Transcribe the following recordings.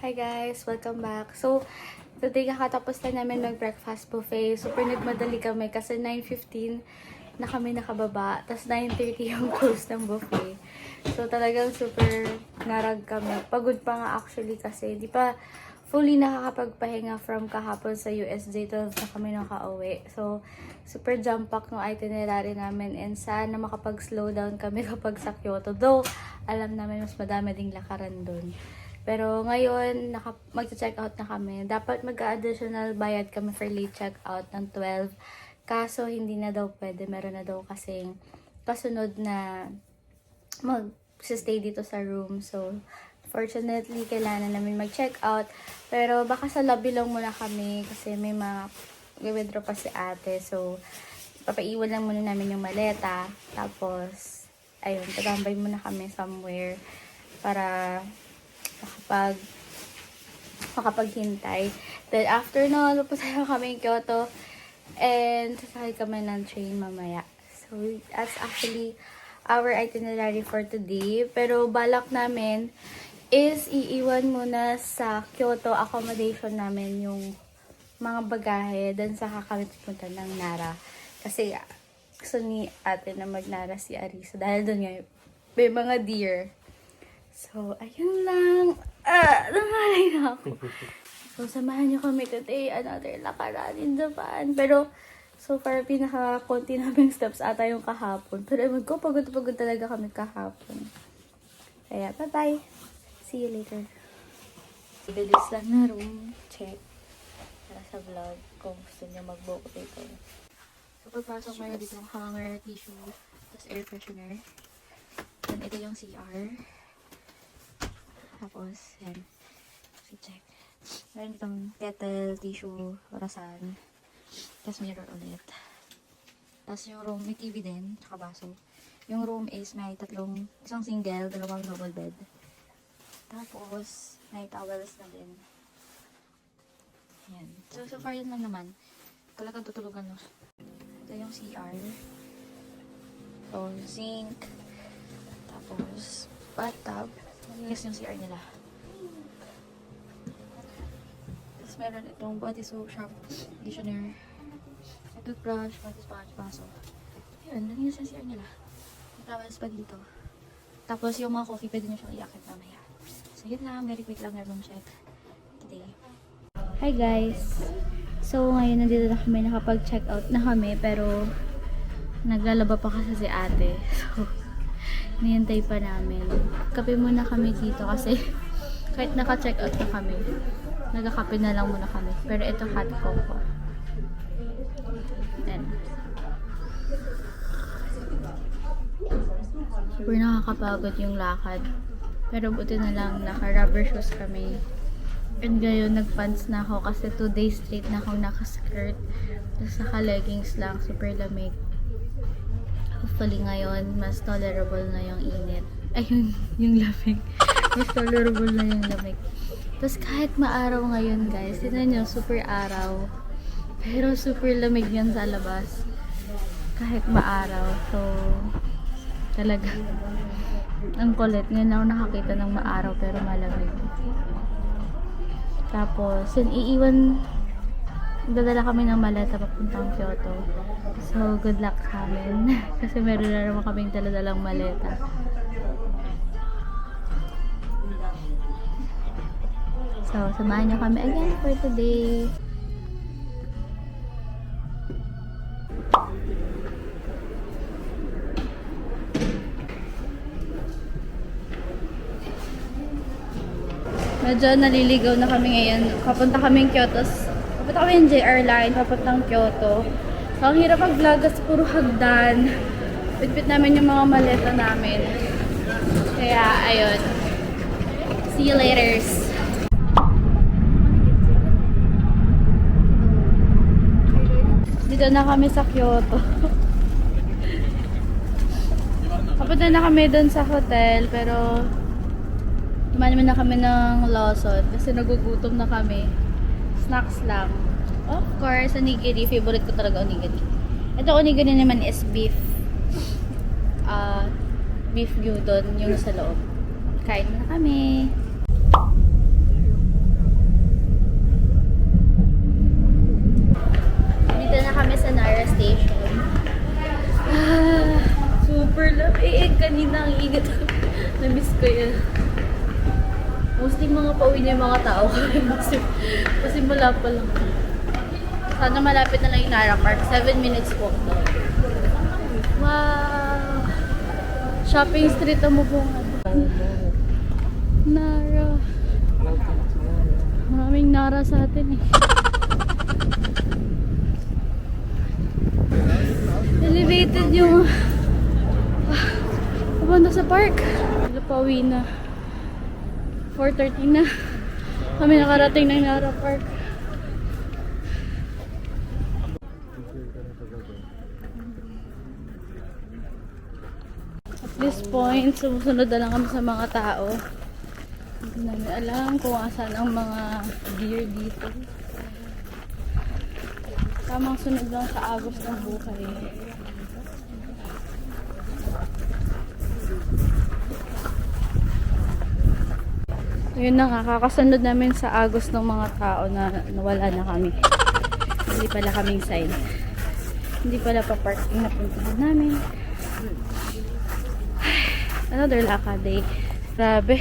Hi guys! Welcome back. So, today kakatapos na namin mag-breakfast buffet. Super nagmadali kami kasi 9:15 na kami nakababa. Tapos 9:30 yung close ng buffet. So, talagang super narag kami. Pagod pa nga actually kasi di pa fully nakakapagpahinga from kahapon sa USJ 12 na kami nakauwi. So, super jam-pack ng itinerary namin and sana makapag-slow down kami kapag sa Kyoto. Though, alam namin mas madami ding lakaran dun. Pero ngayon, mag-check out na kami. Dapat mag-additional bayad kami for late check-out ng 12. Kaso, hindi na daw pwede. Meron na daw kasing kasunod na mag-stay dito sa room. So, fortunately, kailangan namin mag-check out. Pero baka sa lobby lang muna kami kasi may mga withdraw pa si ate. So, papaiwan lang muna namin yung maleta. Tapos, ayun, tatambay muna kami somewhere para makapaghintay. Then, after no, lupusan kami in Kyoto. And, sasakay kami ng train mamaya. So, that's actually our itinerary for today. Pero, balak namin is iiwan muna sa Kyoto accommodation namin yung mga bagahe. Then, saka kami pupunta ng Nara. Kasi, gusto ni ate na mag-Nara si Arisa. Dahil doon nga, may mga deer. So, ayun lang. Nangalay na ako. So, samahan niyo kami today. Another lakaran in Japan. Pero, so far, pinaka-konti naming steps ata yung kahapon. Pero, ewan ko, pagod talaga kami kahapon. Kaya, bye-bye. See you later. Bilis lang na room check. Para sa vlog, kung gusto niyo mag-book dito. So, pagpasok mayroon dito ng hanger, tissue, tapos air freshener. Then, ito yung CR. Tapos, yan. So, check. Meron itong kettle, tissue, orasan. Tapos, mirror ulit. Tapos, yung room, may TV din, tsaka baso. Yung room is may isang single, dalawang double bed. Tapos, may towels na din. Yan. So far yun lang naman. Talagang tutulugan mo. Ito yung CR. So, sink. Tapos, bathtub. Malinis yung CR nila. Tapos meron itong body soap, shampoo, conditioner, toothbrush, body sponge, baso. Yun, malinis yung CR nila. May towels pa dito. Tapos yung mga coffee, pwede nyo siyang iakit mamaya. So yun lang, very quick lang na room check today. Hi guys! So ngayon nandito na kami, nakapag-check out na kami, pero naglalaba pa kasi si ate. So, nihintay pa namin. Kape muna kami dito kasi kahit naka-check out na kami, nagkakape na lang muna kami. Pero ito hot cocoa. Then, super nakakapagod yung lakad. Pero buti na lang, naka-rubber shoes kami. And ngayon, nag-pants na ako kasi 2 days straight na akong naka-skirt. Tapos naka-leggings lang, super lamig. Hopefully ngayon, mas tolerable na yung init. Ayun, yung lamig. Mas tolerable na yung lamig. Tapos kahit maaraw ngayon guys, tignan nyo, super araw. Pero super lamig yan sa labas. Kahit maaraw. So, talaga. Ang kulit. Ngayon ako nakakita ng maaraw pero malamig. Tapos, yun, dadala kami ng maleta papuntang Kyoto. So, good luck sa amin. Kasi meron na naman kaming daladalang maleta. So, samahan niyo kami again for today. Medyo naliligaw na kami ngayon. Papunta kaming Kyoto. Papunta kami yung JR line, papuntang Kyoto. So, ang hirap mag-vlog kasi puro hagdan. Bitbit namin yung mga maleta namin. Kaya, ayun. See you later. Dito na kami sa Kyoto. Papunta na kami dun sa hotel, pero naman na kami ng Lawson kasi nagugutom na kami. Snacks lang. Of course, onigiri. Favorite ko talaga onigiri. Ito onigiri naman is beef. Beef gyudon yung sa loob. Kain na kami. Kaya, mostly mga pauwi na yung mga tao. Kasi mula pa lang. Sana malapit na lang yung Nara Park. 7 minutes walk daw. Wow! Shopping street ang mukong Nara. Maraming Nara sa atin eh. Elevated yung pupunta sa park. Pauwi na. 4:30 na. Kami nakarating ng Nara Park. At this point, sumusunod na lang kami sa mga tao. Hindi namin alam kung asan ang mga deer dito. Tamang sunod lang sa agos ng buhay. Yun na nga, kakasunod namin sa agos ng mga tao na nawala na kami. Hindi pala kaming sign. Hindi pala pa-parking na puntahan namin. Another lakad day. Grabe.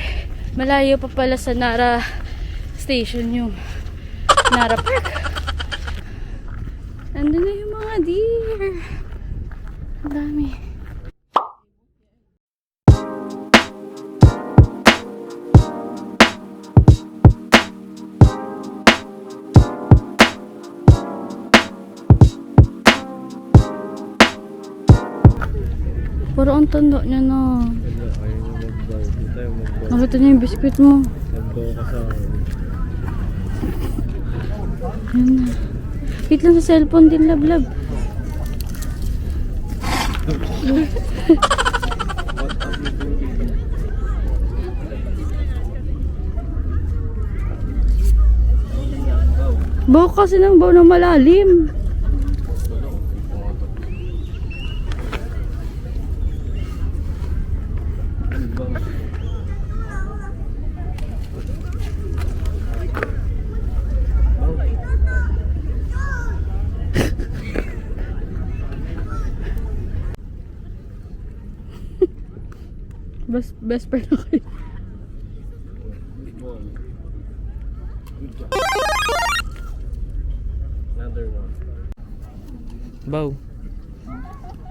Malayo pa pala sa Nara Station yung Nara Park. Andun na yung mga deer. Ang dami. Puro ang tanda niya na. Nakita niya yung biskuit mo. Nagbaw ka sa akin. Yan na. Wait lang sa cellphone din, lablab. Bawa kasi ng bawa ng malalim. Best friend ako. Another one. Bow.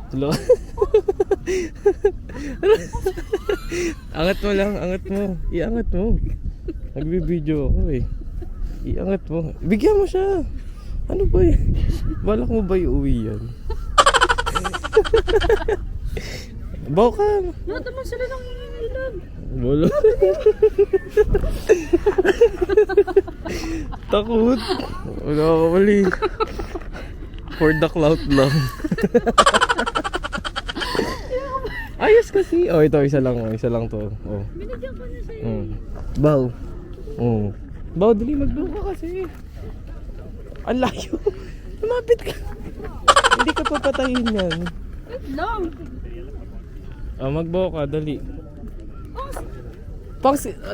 Tulo. Angat mo lang, angat mo. Iangat mo. Nagbibideo ako eh. Iangat mo. Bigyan mo siya. Ano ba eh? Balak mo ba iuwi yan? Baw ka. Nataman sila ng ilan. Wala. Takot. Wala ka mali. For the clout lang. Ayos kasi. Oh, ito isa lang. Oh, isa lang to. Oh. Binigyan ko na sa'yo. Baw. Oh. Baw, dali magbaw ka kasi. Ang layo. Lumapit ka. Hindi ka papatayin yan. Long. Magbaw ka, dali.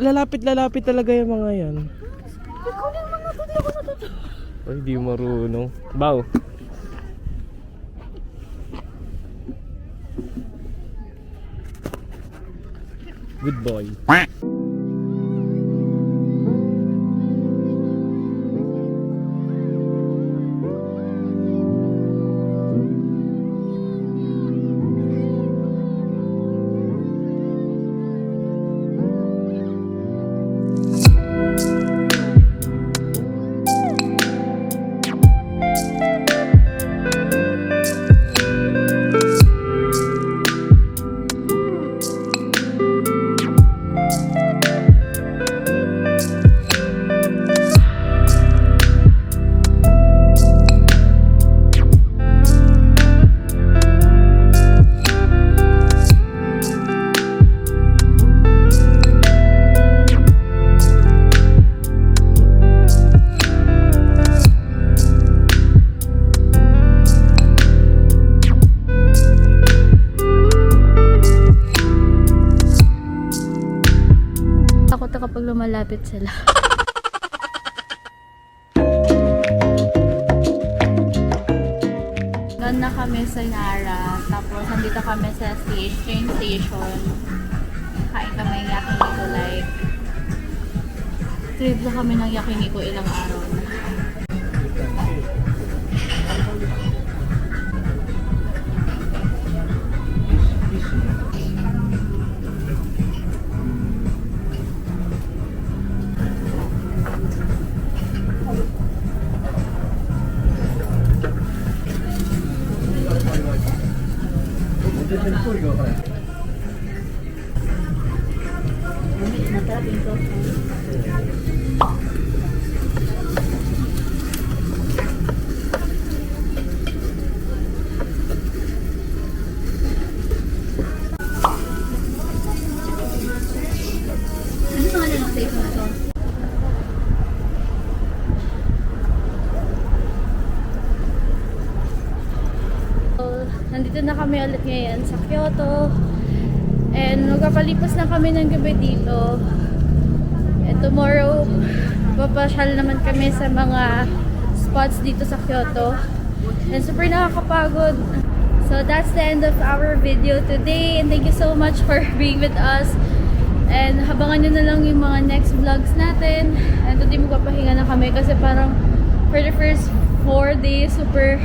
Lalapit talaga yung mga yan. Ikaw lang mga ito. Di ako natuto. Ay, di marunong. Baw. Good boy. Kapag lumalapit sila. Doon na kami sa Nara. Tapos nandito kami sa train station. Kain kami ng like, trip na kami ng Yakiniku ilang araw na. Ano pangalan ng place na to? So, nandito na kami ulit ngayon sa Kyoto. And magpapalipas na kami ng gabi dito. And tomorrow, papasyal naman kami sa mga spots dito sa Kyoto. And super nakakapagod. So that's the end of our video today. And thank you so much for being with us. And habangan nyo na lang yung mga next vlogs natin. And today magpapahinga na kami kasi parang for the first 4 days, super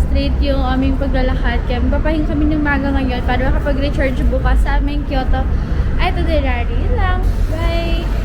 straight yung aming paglalakad. Kaya magpapahinga kami ng maga ngayon para makapag-recharge bukas sa aming Kyoto itinerary. Yun lang. Bye!